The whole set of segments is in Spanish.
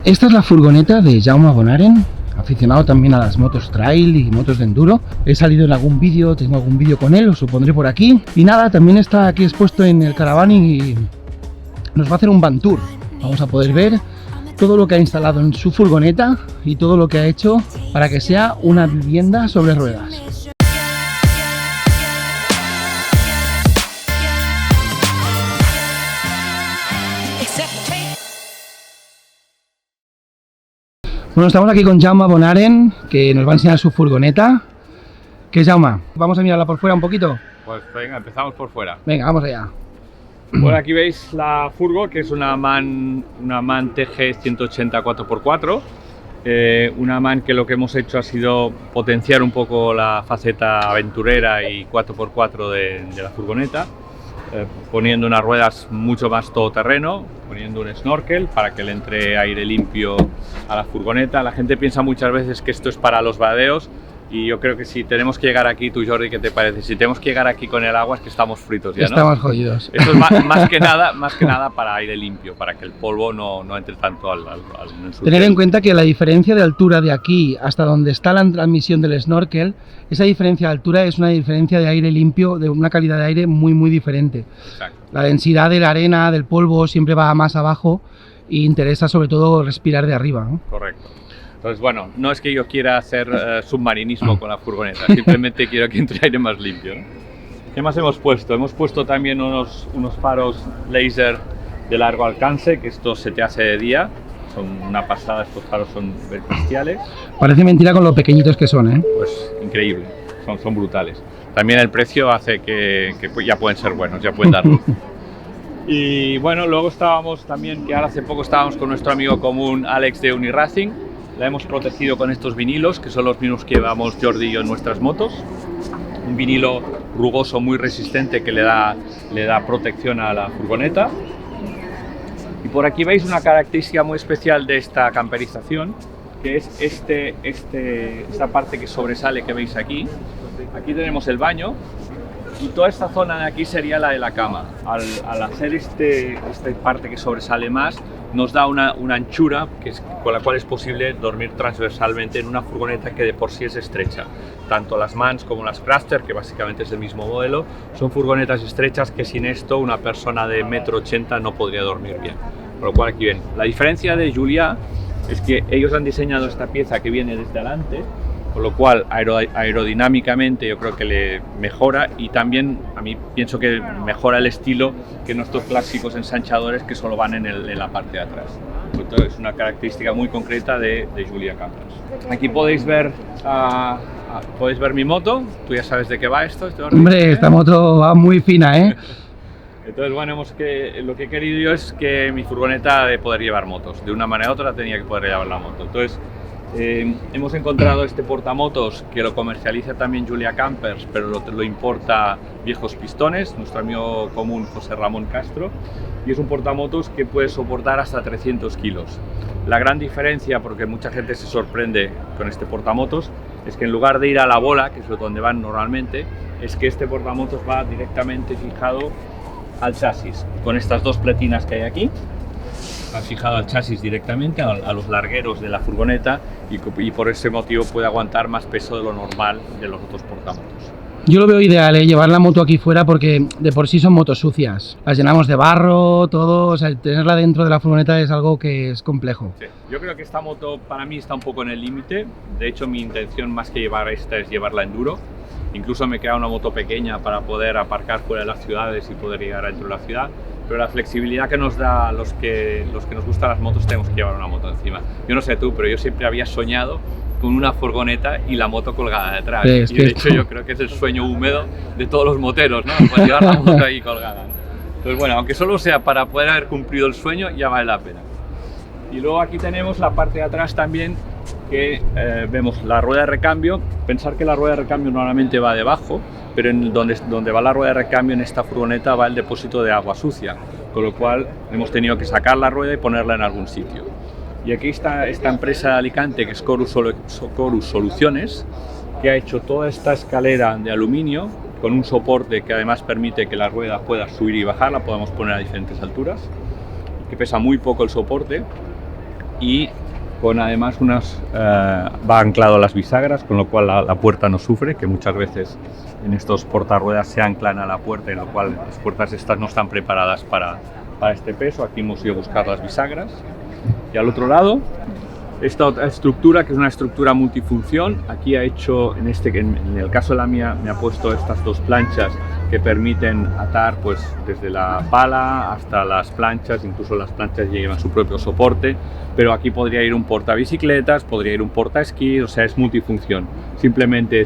Esta es la furgoneta de Jaume Bonaren, aficionado también a las motos trail y motos de enduro. He salido en algún vídeo, tengo algún vídeo con él, os lo pondré por aquí. Y nada, también está aquí expuesto en el caravaning y nos va a hacer un van tour. Vamos a poder ver todo lo que ha instalado en su furgoneta y todo lo que ha hecho para que sea una vivienda sobre ruedas. Bueno, estamos aquí con Jaume Bonaren, que nos va a enseñar su furgoneta. ¿Qué es, Jaume? ¿Vamos a mirarla por fuera un poquito? Pues venga, empezamos por fuera. Venga, vamos allá. Bueno, aquí veis la furgo, que es una MAN TG 180 4x4. Una MAN que lo que hemos hecho ha sido potenciar un poco la faceta aventurera y 4x4 de la furgoneta, poniendo unas ruedas mucho más todoterreno, poniendo un snorkel para que le entre aire limpio a la furgoneta. La gente piensa muchas veces que esto es para los vadeos, y yo creo que si tenemos que llegar aquí, tú Jordi, ¿qué te parece? Si tenemos que llegar aquí con el agua es que estamos fritos ya, ¿no? Estamos jodidos. Esto es más que nada para aire limpio, para que el polvo no entre tanto al Tener en cuenta que la diferencia de altura de aquí hasta donde está la transmisión del snorkel, esa diferencia de altura es una diferencia de aire limpio, de una calidad de aire muy diferente. Exacto. La densidad de la arena, del polvo, siempre va más abajo y interesa sobre todo respirar de arriba, ¿no? Correcto. Entonces, bueno, no es que yo quiera hacer submarinismo con la furgoneta, simplemente quiero que entre aire más limpio, ¿no? ¿Qué más hemos puesto? Hemos puesto también unos faros laser de largo alcance, que esto se te hace de día. Son una pasada, estos faros son bestiales. Parece mentira con lo pequeñitos que son, ¿eh? Pues increíble, son brutales. También el precio hace que ya pueden ser buenos, ya pueden dar luz. Y bueno, luego estábamos también, que ahora hace poco estábamos con nuestro amigo común Alex de Uniracing. La hemos protegido con estos vinilos, que son los mismos que llevamos Jordi y yo en nuestras motos. Un vinilo rugoso muy resistente que le da protección a la furgoneta. Y por aquí veis una característica muy especial de esta camperización, que es esta parte que sobresale, que veis aquí. Aquí tenemos el baño y toda esta zona de aquí sería la de la cama. Al hacer esta parte que sobresale más, nos da una anchura con la cual es posible dormir transversalmente en una furgoneta que de por sí es estrecha. Tanto las MANs como las Crafter, que básicamente es el mismo modelo, son furgonetas estrechas que sin esto una persona de 1,80 m no podría dormir bien. Por lo cual aquí ven, la diferencia de Giulia es que ellos han diseñado esta pieza que viene desde adelante, con lo cual aerodinámicamente yo creo que le mejora, y también a mí pienso que mejora el estilo que nuestros clásicos ensanchadores que solo van en la parte de atrás. Entonces, es una característica muy concreta de Giulia Campers. Aquí podéis ver mi moto. Tú ya sabes de qué va esto. Hombre, esta moto va muy fina, ¿eh? Entonces, bueno, lo que he querido yo es que mi furgoneta de poder llevar motos. De una manera u otra tenía que poder llevar la moto. Entonces, hemos encontrado este portamotos que lo comercializa también Giulia Campers, pero lo importa Viejos Pistones, nuestro amigo común José Ramón Castro, y es un portamotos que puede soportar hasta 300 kilos. La gran diferencia, porque mucha gente se sorprende con este portamotos, es que en lugar de ir a la bola, que es donde van normalmente, es que este portamotos va directamente fijado al chasis, con estas dos pletinas que hay aquí. Ha fijado al chasis directamente, a los largueros de la furgoneta, y por ese motivo puede aguantar más peso de lo normal de los otros portamotos. Yo lo veo ideal, llevar la moto aquí fuera, porque de por sí son motos sucias. Las llenamos de barro, todo, o sea, tenerla dentro de la furgoneta es algo que es complejo. Sí. Yo creo que esta moto para mí está un poco en el límite. De hecho, mi intención más que llevar esta es llevarla enduro. Incluso me queda una moto pequeña para poder aparcar fuera de las ciudades y poder llegar dentro de la ciudad. Pero la flexibilidad que nos da a los que nos gustan las motos, tenemos que llevar una moto encima. Yo no sé tú, pero yo siempre había soñado con una furgoneta y la moto colgada detrás. Sí, y de hecho yo creo que es el sueño húmedo de todos los moteros, ¿no? Pues llevar la moto ahí colgada, ¿no? Entonces, bueno, aunque solo sea para poder haber cumplido el sueño, ya vale la pena. Y luego aquí tenemos la parte de atrás también, que vemos la rueda de recambio. Pensar que la rueda de recambio normalmente va debajo, pero donde va la rueda de recambio en esta furgoneta va el depósito de agua sucia, con lo cual hemos tenido que sacar la rueda y ponerla en algún sitio. Y aquí está esta empresa de Alicante, que es Corus Soluciones, que ha hecho toda esta escalera de aluminio con un soporte que además permite que la rueda pueda subir y bajar, la podemos poner a diferentes alturas, que pesa muy poco el soporte. y con además va anclado a las bisagras, con lo cual la puerta no sufre, que muchas veces en estos portarruedas se anclan a la puerta, y lo cual las puertas estas no están preparadas para este peso. Aquí hemos ido a buscar las bisagras. Y al otro lado, esta otra estructura, que es una estructura multifunción. Aquí ha hecho, en el caso de la mía, me ha puesto estas dos planchas que permiten atar pues desde la pala hasta las planchas. Incluso las planchas llevan su propio soporte, pero aquí podría ir un portabicicletas, podría ir un portaesquí, o sea, es multifunción. Simplemente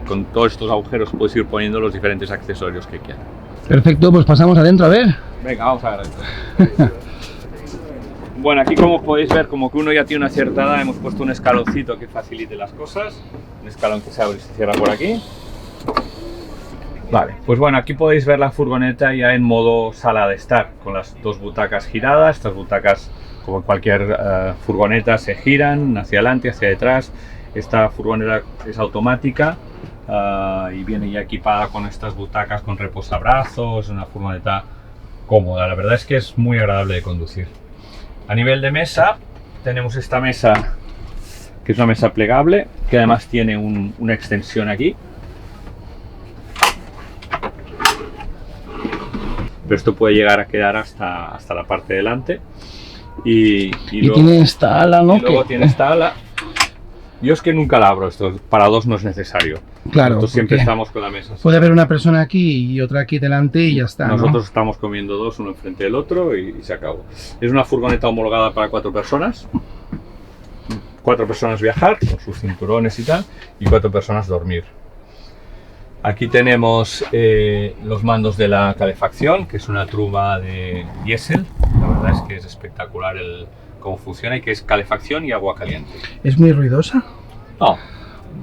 con todos estos agujeros puedes ir poniendo los diferentes accesorios que quieras. Perfecto, pues pasamos adentro a ver. Venga, vamos a ver esto. Bueno, aquí como podéis ver, como que uno ya tiene una cierta edad, hemos puesto un escaloncito que facilite las cosas. Un escalón que se abre y se cierra por aquí. Vale, pues bueno, aquí podéis ver la furgoneta ya en modo sala de estar, con las dos butacas giradas. Estas butacas, como en cualquier furgoneta, se giran hacia adelante, hacia detrás. Esta furgoneta es automática y viene ya equipada con estas butacas con reposabrazos, una furgoneta cómoda. La verdad es que es muy agradable de conducir. A nivel de mesa, tenemos esta mesa, que es una mesa plegable, que además tiene una extensión aquí. Pero esto puede llegar a quedar hasta la parte de delante. Y luego tiene esta ala, ¿no? Y luego tiene esta ala. Yo es que nunca la abro, esto para dos no es necesario. Claro. Nosotros siempre estamos con la mesa. Puede haber una persona aquí y otra aquí delante y ya está. Nosotros ¿no? estamos comiendo dos, uno enfrente del otro y se acabó. Es una furgoneta homologada para 4 personas. 4 personas viajar con sus cinturones y tal, y 4 personas dormir. Aquí tenemos los mandos de la calefacción, que es una truba de diésel. La verdad es que es espectacular cómo funciona, y que es calefacción y agua caliente. ¿Es muy ruidosa?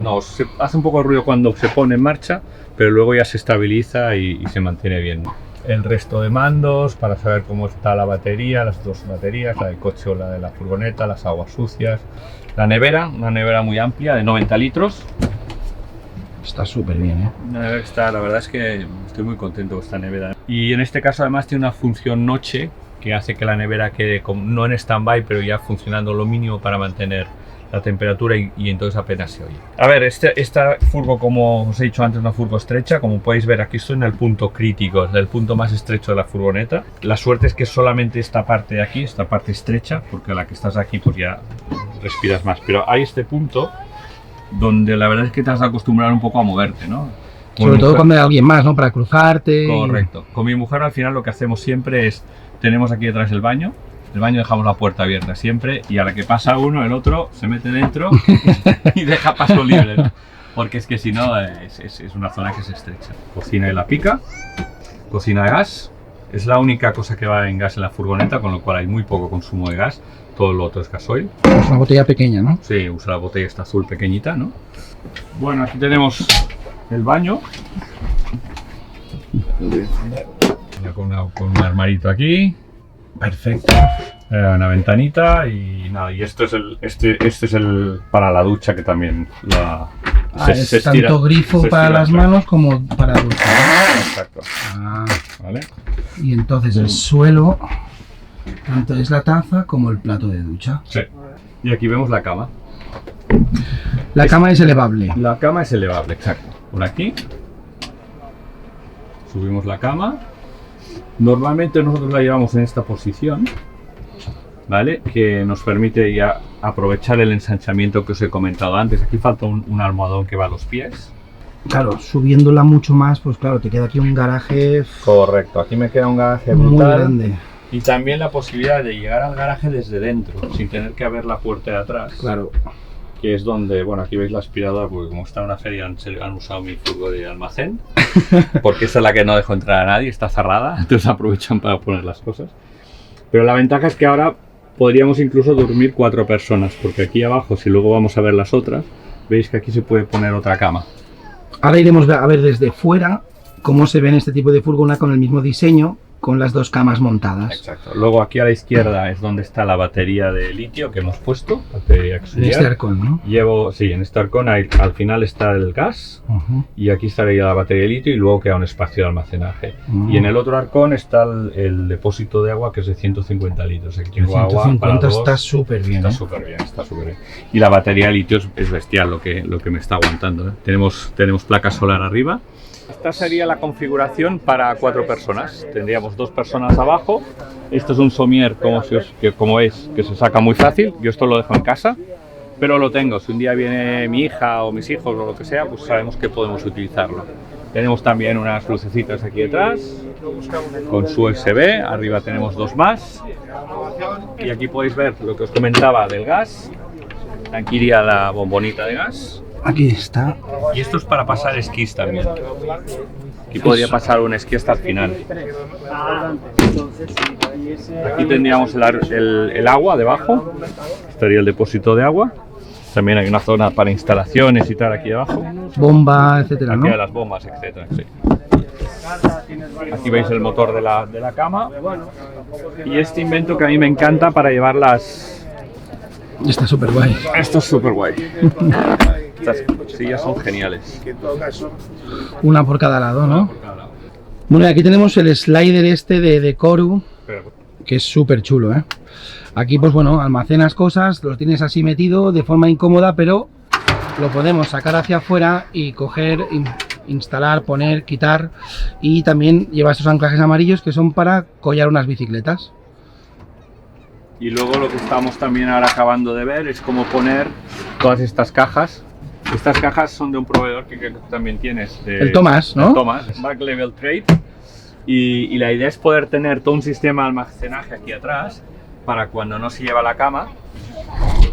No, se hace un poco de ruido cuando se pone en marcha, pero luego ya se estabiliza y se mantiene bien. El resto de mandos para saber cómo está la batería, las dos baterías, la del coche o la de la furgoneta, las aguas sucias. La nevera, una nevera muy amplia de 90 litros. Está súper bien, ¿eh? Una nevera que la verdad es que estoy muy contento con esta nevera. Y en este caso además tiene una función noche, que hace que la nevera quede no en stand-by, pero ya funcionando lo mínimo para mantener la temperatura y entonces apenas se oye. A ver, esta furgo, como os he dicho antes, es una furgo estrecha. Como podéis ver, aquí estoy en el punto crítico, es el punto más estrecho de la furgoneta. La suerte es que solamente esta parte de aquí, esta parte estrecha, porque a la que estás aquí pues ya respiras más. Pero hay este punto donde la verdad es que te has de acostumbrar un poco a moverte, ¿no? Sobre todo cuando hay alguien más, ¿no? Para cruzarte. Correcto. Con mi mujer al final lo que hacemos siempre es, tenemos aquí detrás el baño dejamos la puerta abierta siempre, y a la que pasa uno, el otro se mete dentro y deja paso libre, ¿no? Porque es que si no es una zona que se estrecha. Cocina de la pica, cocina de gas, es la única cosa que va en gas en la furgoneta, con lo cual hay muy poco consumo de gas, todo lo otro es gasoil. Es una botella pequeña, ¿no? Sí, usa la botella esta azul pequeñita, ¿no? Bueno, aquí tenemos el baño. Con un armarito aquí. Perfecto. Una ventanita y nada, y esto es este es el para la ducha, que también es tanto grifo para las manos como para ducha. Exacto. Vale. Y entonces el suelo, tanto es la taza como el plato de ducha. Sí. Y aquí vemos la cama. La cama es elevable. La cama es elevable, exacto. Por aquí subimos la cama. Normalmente nosotros la llevamos en esta posición, ¿vale? Que nos permite ya aprovechar el ensanchamiento que os he comentado antes. Aquí falta un almohadón que va a los pies. Claro, subiéndola mucho más, pues claro, te queda aquí un garaje. Correcto, aquí me queda un garaje muy brutal, grande. Y también la posibilidad de llegar al garaje desde dentro, sin tener que abrir la puerta de atrás. Claro. Que es donde, bueno, aquí veis la aspiradora, porque como está en una feria han usado mi furgo de almacén, porque esta es la que no dejo entrar a nadie, está cerrada, entonces aprovechan para poner las cosas. Pero la ventaja es que ahora podríamos incluso dormir 4 personas, porque aquí abajo, si luego vamos a ver las otras, veis que aquí se puede poner otra cama. Ahora iremos a ver desde fuera cómo se ve en este tipo de furgoneta con el mismo diseño, con las dos camas montadas. Exacto. Luego aquí a la izquierda es donde está la batería de litio que hemos puesto. Batería En este arcón, ¿no? Sí, en este arcón al final está el gas y aquí estaría la batería de litio y luego queda un espacio de almacenaje. Y en el otro arcón está el depósito de agua que es de 150 litros. Aquí tengo agua para dos. Está súper bien. Está súper bien, está súper bien. Y la batería de litio es bestial lo que me está aguantando, ¿eh? Tenemos placa solar arriba. Esta sería la configuración para 4 personas. Tendríamos 2 personas abajo. Esto es un somier, como veis, que se saca muy fácil. Yo esto lo dejo en casa, pero lo tengo. Si un día viene mi hija o mis hijos o lo que sea, pues sabemos que podemos utilizarlo. Tenemos también unas lucecitas aquí detrás, con su USB. Arriba tenemos 2 más. Y aquí podéis ver lo que os comentaba del gas. Aquí iría la bombonita de gas. Aquí está. Y esto es para pasar esquís también. Aquí podría pasar un esquí hasta el final. Aquí tendríamos el agua debajo. Estaría el depósito de agua. También hay una zona para instalaciones y tal aquí debajo. Bomba, etcétera, aquí ¿no? hay las bombas, etcétera. Sí. Aquí veis el motor de la cama. Y este invento que a mí me encanta para llevar las... Está súper guay. Esto es súper guay. Estas sillas son geniales. Una por cada lado, ¿no? Bueno, y aquí tenemos el slider este de Koru, que es súper chulo, ¿eh? Aquí, pues bueno, almacenas cosas, los tienes así metido de forma incómoda, pero lo podemos sacar hacia afuera y coger, instalar, poner, quitar. Y también lleva estos anclajes amarillos que son para collar unas bicicletas. Y luego lo que estamos también ahora acabando de ver es cómo poner todas estas cajas. Estas cajas son de un proveedor que también tienes. El Thomas, ¿no? El Thomas, Back Level Trade. Y la idea es poder tener todo un sistema de almacenaje aquí atrás para cuando no se lleva la cama,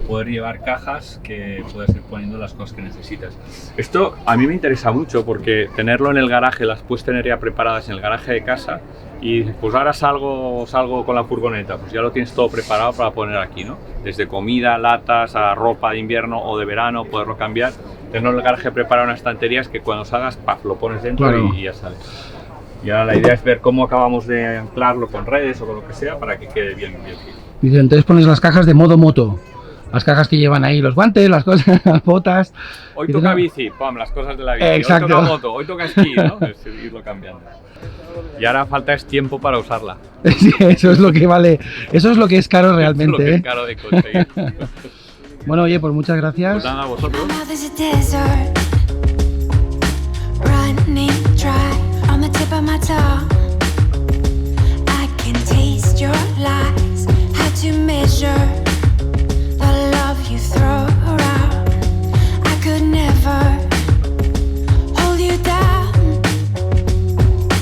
poder llevar cajas que puedes ir poniendo las cosas que necesitas. Esto a mí me interesa mucho porque tenerlo en el garaje, las puedes tener ya preparadas en el garaje de casa y pues ahora salgo con la furgoneta, pues ya lo tienes todo preparado para poner aquí, ¿no? Desde comida, latas, a ropa de invierno o de verano, poderlo cambiar. Tenerlo en el garaje preparado en unas estanterías que cuando salgas, ¡paf!, lo pones dentro. Claro. Y ya sales. Y ahora la idea es ver cómo acabamos de anclarlo con redes o con lo que sea para que quede bien. Dice, entonces pones las cajas de modo moto. Las cajas que llevan ahí los guantes, las cosas, las botas. Hoy toca bici, pam, las cosas de la bici. Exacto. Hoy toca moto, hoy toca esquí, ¿no? Es irlo cambiando. Y ahora falta es tiempo para usarla. Sí, eso es lo que vale, eso es lo que es caro realmente. Eso es lo que es caro de conseguir. Bueno, oye, pues muchas gracias. Pues nada, a vosotros. Running dry on the tip of my tongue.